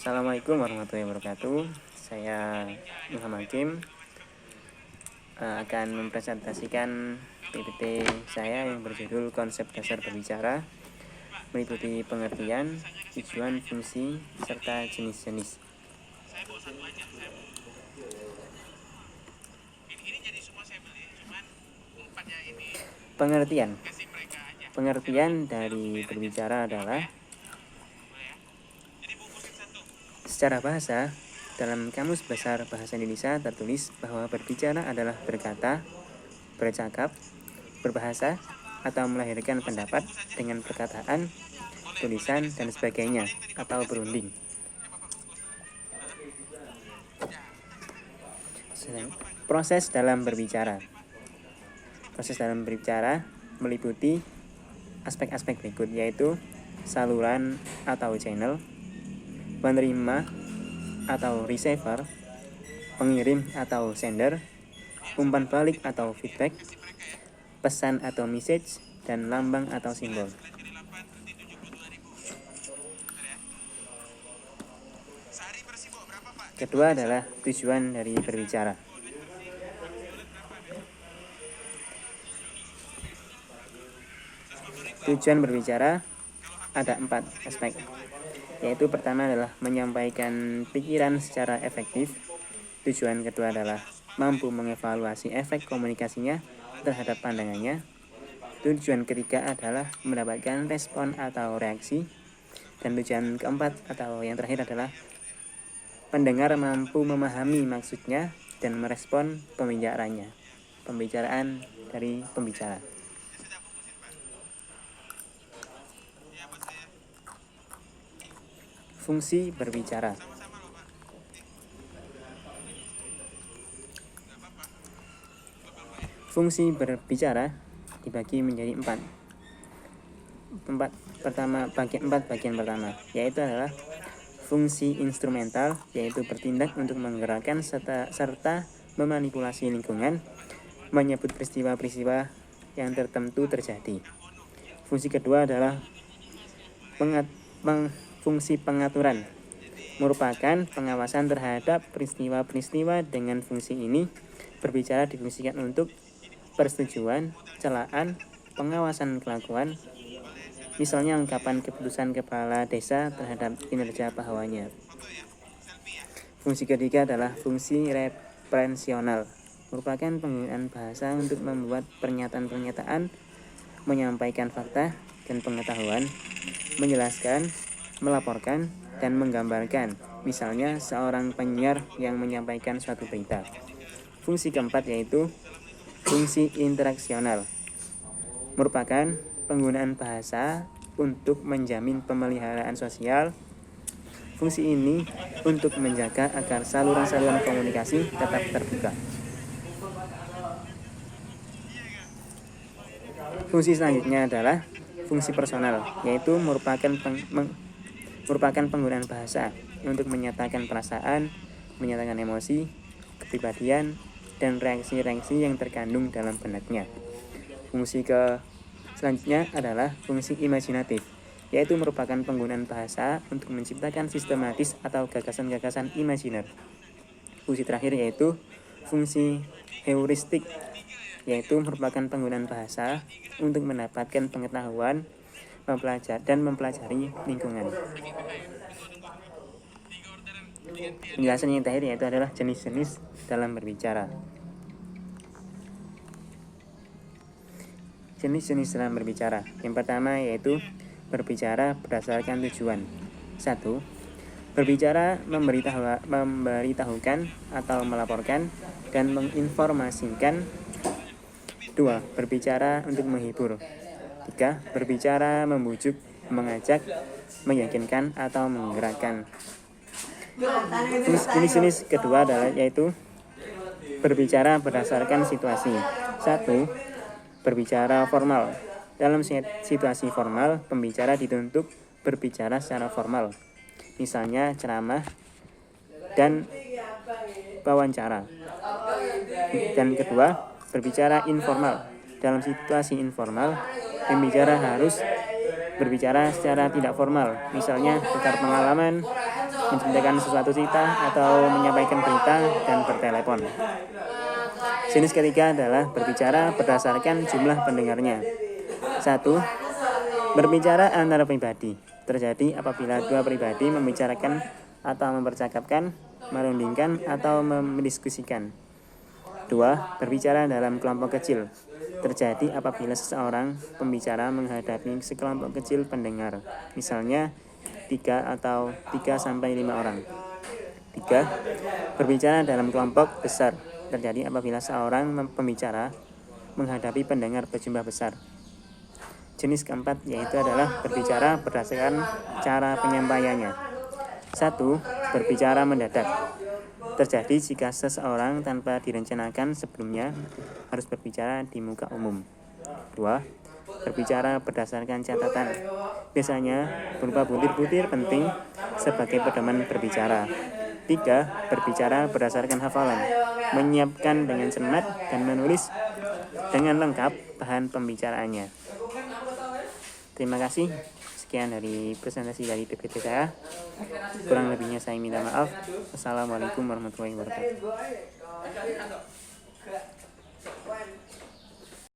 Assalamualaikum warahmatullahi wabarakatuh. Saya Muhammad Hakim akan mempresentasikan PPT saya yang berjudul Konsep Dasar Berbicara, meliputi pengertian, tujuan, fungsi, serta jenis-jenis. Pengertian. Pengertian dari berbicara adalah secara bahasa. Dalam Kamus Besar Bahasa Indonesia tertulis bahwa berbicara adalah berkata, bercakap, berbahasa, atau melahirkan pendapat dengan perkataan, tulisan, dan sebagainya, atau berunding. Proses dalam berbicara. Proses dalam berbicara meliputi aspek-aspek berikut, yaitu saluran atau channel, penerima atau receiver, pengirim atau sender, umpan balik atau feedback, pesan atau message, dan lambang atau simbol. Kedua adalah tujuan dari berbicara. Tujuan berbicara ada 4 aspek, yaitu pertama adalah menyampaikan pikiran secara efektif. Tujuan kedua adalah mampu mengevaluasi efek komunikasinya terhadap pandangannya. Tujuan ketiga adalah mendapatkan respon atau reaksi. Dan tujuan keempat atau yang terakhir adalah pendengar mampu memahami maksudnya dan merespon pembicaraan dari pembicara. Fungsi berbicara. Fungsi berbicara dibagi menjadi 4 bagian pertama, yaitu adalah fungsi instrumental, yaitu bertindak untuk menggerakkan serta memanipulasi lingkungan, menyebut peristiwa-peristiwa yang tertentu terjadi. Fungsi kedua adalah fungsi pengaturan, merupakan pengawasan terhadap peristiwa-peristiwa. Dengan fungsi ini, berbicara difungsikan untuk persetujuan, celaan, pengawasan kelakuan, misalnya ungkapan keputusan kepala desa terhadap kinerja bawahannya. Fungsi ketiga adalah fungsi referensional, merupakan penggunaan bahasa untuk membuat pernyataan-pernyataan, menyampaikan fakta dan pengetahuan, menjelaskan, melaporkan, dan menggambarkan, misalnya seorang penyiar yang menyampaikan suatu berita. Fungsi keempat yaitu fungsi interaksional, merupakan penggunaan bahasa untuk menjamin pemeliharaan sosial. Fungsi ini untuk menjaga agar saluran-saluran komunikasi tetap terbuka. Fungsi selanjutnya adalah fungsi personal, yaitu merupakan penggunaan bahasa untuk menyatakan perasaan, menyatakan emosi, kepribadian, dan reaksi-reaksi yang terkandung dalam benaknya. Fungsi selanjutnya adalah fungsi imajinatif, yaitu merupakan penggunaan bahasa untuk menciptakan sistematis atau gagasan-gagasan imajiner. Fungsi terakhir yaitu fungsi heuristik, yaitu merupakan penggunaan bahasa untuk mendapatkan pengetahuan, mempelajari lingkungan. Penjelasan yang terakhir yaitu adalah jenis-jenis dalam berbicara. Jenis-jenis dalam berbicara. Yang pertama yaitu berbicara berdasarkan tujuan. 1. Berbicara memberitahukan atau melaporkan dan menginformasikan. 2. Berbicara untuk menghibur. 3. Berbicara membujuk, mengajak, meyakinkan, atau menggerakkan. Jenis-jenis kedua adalah yaitu berbicara berdasarkan situasi. 1. Berbicara formal. Dalam situasi formal, pembicara dituntut berbicara secara formal, misalnya ceramah dan wawancara. Dan kedua, berbicara informal. Dalam situasi informal, pembicara harus berbicara secara tidak formal, misalnya tukar pengalaman, menceritakan sesuatu cerita atau menyampaikan berita, dan bertelepon. Jenis ketiga adalah berbicara berdasarkan jumlah pendengarnya. 1. Berbicara antara pribadi. Terjadi apabila dua pribadi membicarakan atau mempercakapkan, merundingkan, atau mendiskusikan. 2. Berbicara dalam kelompok kecil. Terjadi apabila seseorang pembicara menghadapi sekelompok kecil pendengar, misalnya 3 atau 3-5 orang. 3. Berbicara dalam kelompok besar. Terjadi apabila seorang pembicara menghadapi pendengar berjumlah besar. Jenis keempat yaitu adalah berbicara berdasarkan cara penyampaiannya. 1. Berbicara mendadak. Terjadi jika seseorang tanpa direncanakan sebelumnya harus berbicara di muka umum. 2. Berbicara berdasarkan catatan. Biasanya berupa butir-butir penting sebagai pedoman berbicara. 3. Berbicara berdasarkan hafalan. Menyiapkan dengan cermat dan menulis dengan lengkap bahan pembicaraannya. Terima kasih. Sekian dari presentasi dari PPT saya. Kurang lebihnya saya minta maaf. Assalamualaikum warahmatullahi wabarakatuh.